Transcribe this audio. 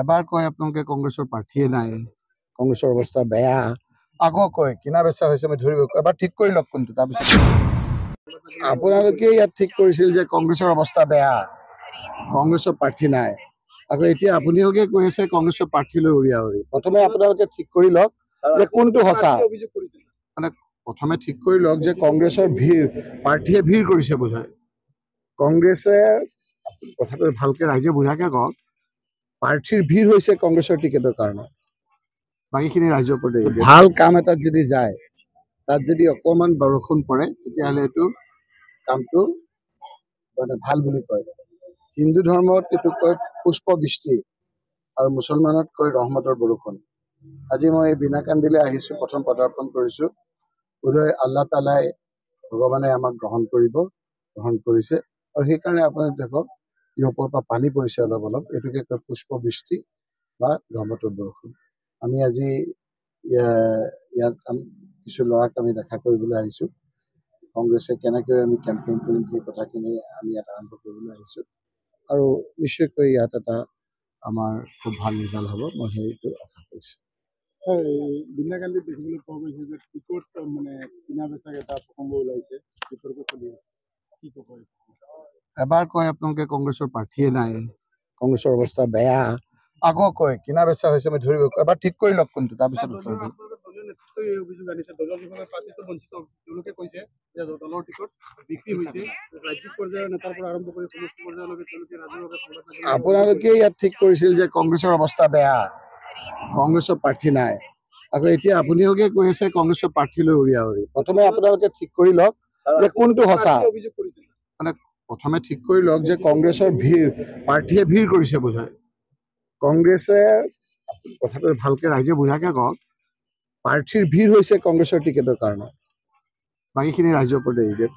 এবাৰ কয় আপোনালোকে কংগ্ৰেছৰ প্ৰাৰ্থীয়ে নাই, কংগ্ৰেছৰ অৱস্থা বেয়া, আকৌ কয় কিনা বেচা হৈছে মই ধৰিব, এবাৰ ঠিক কৰি লওক কোনটো। তাৰপিছত আপোনালোকে ইয়াত ঠিক কৰিছিল যে কংগ্ৰেছৰ অৱস্থা বেয়া, কংগ্ৰেছৰ প্ৰাৰ্থী নাই, আকৌ এতিয়া আপোনালোকে কৈ আছে কংগ্ৰেছৰ প্ৰাৰ্থীলৈ উৰিয়া উৰি। প্ৰথমে আপোনালোকে ঠিক কৰি লওক যে কোনটো সঁচা, মানে প্ৰথমে ঠিক কৰি লওক যে কংগ্ৰেছৰ প্ৰাৰ্থীয়ে ভিৰ কৰিছে বোধহয়। কংগ্ৰেছে কথাটো ভালকে ৰাইজে বুজাকে কওক, প্ৰাৰ্থীৰ ভিৰ হৈছে কংগ্ৰেছৰ টিকেটৰ কাৰণে, বাকীখিনি ৰাইজৰ ওপৰত ভাল কাম এটাত যদি যায়, তাত যদি অকণমান বৰষুণ পৰে তেতিয়াহ'লে এইটো কামটো মানে ভাল বুলি কয়। হিন্দু ধৰ্মত এইটো কয় পুষ্পবৃষ্টি আৰু মুছলমানত কয় ৰহমতৰ বৰষুণ। আজি মই বিনা কান্দিলে আহিছোঁ, প্ৰথম পদাৰ্পণ কৰিছোঁ। বোধহয় আল্লাহ তালাই ভগৱানে আমাক গ্ৰহণ কৰিছে, আৰু সেইকাৰণে আপোনালোকে দেখক এই ওপৰৰ পৰা পানী পৰিছে অলপ অলপ, এইটোকে কয় পুষ্পবৃষ্টি বা ৰহমতৰ বৰষুণ। আমি আজি ইয়াত কিছু ল'ৰাক আমি দেখা কৰিবলৈ আহিছোঁ। কংগ্ৰেছে কেনেকৈ আমি কেম্পেইন কৰিম সেই কথাখিনি আমি ইয়াত আৰম্ভ কৰিবলৈ আহিছোঁ, আৰু নিশ্চয়কৈ ইয়াত এটা আমাৰ খুব ভাল ৰিজাল্ট হ'ব, মই সেইটো আশা কৰিছোঁ। বিনাকান্দিত দেখিবলৈ পোৱা গৈছে যে টিকট মানে কিনা বেচাক এটা প্ৰসংগ ওলাইছে, বিতৰ্ক চলি আছে, কি ক'ব? এবাৰ কয় আপোনালোকে কংগ্ৰেছৰ প্ৰাৰ্থীয়ে নাই, কংগ্ৰেছৰ অৱস্থা বেয়া, আকৌ কয় কিনা বেচা হৈছে মই ধৰিব, এবাৰ ঠিক কৰি লওক কোনটো। তাৰপিছত অভিযোগ আনিছে দলৰ যিসকলে প্ৰাৰ্থীত্ব বঞ্চিত, তেওঁলোকে কৈছে যে দলৰ টিকট বিক্ৰী হৈছে, ৰাজ্যিক পৰ্যায়ৰ নেতাৰ পৰা আৰম্ভ কৰি সমষ্টি পৰ্যায়লৈকে তেওঁলোকে ৰাজহুৱাভাৱে। আপোনালোকে ইয়াত ঠিক কৰিছিল যে কংগ্ৰেছৰ অৱস্থা বেয়া, কংগ্ৰেছৰ প্ৰাৰ্থী নাই, আকৌ এতিয়া আপোনালোকে কৈ আছে কংগ্ৰেছৰ প্ৰাৰ্থীলৈ উৰিয়া উৰি। প্ৰথমে আপোনালোকে ঠিক কৰি লওক যে কোনটো সঁচা, মানে প্ৰথমে ঠিক কৰি লওক যে কংগ্ৰেছৰ প্ৰাৰ্থীয়ে ভিৰ কৰিছে বোধহয়। কংগ্ৰেছে কথাটো ভালকে ৰাইজে বুজাকে কওক, প্ৰাৰ্থীৰ ভিৰ হৈছে কংগ্ৰেছৰ টিকেটৰ কাৰণে, বাকীখিনি ৰাইজৰ ওপৰত এৰি দিয়ক।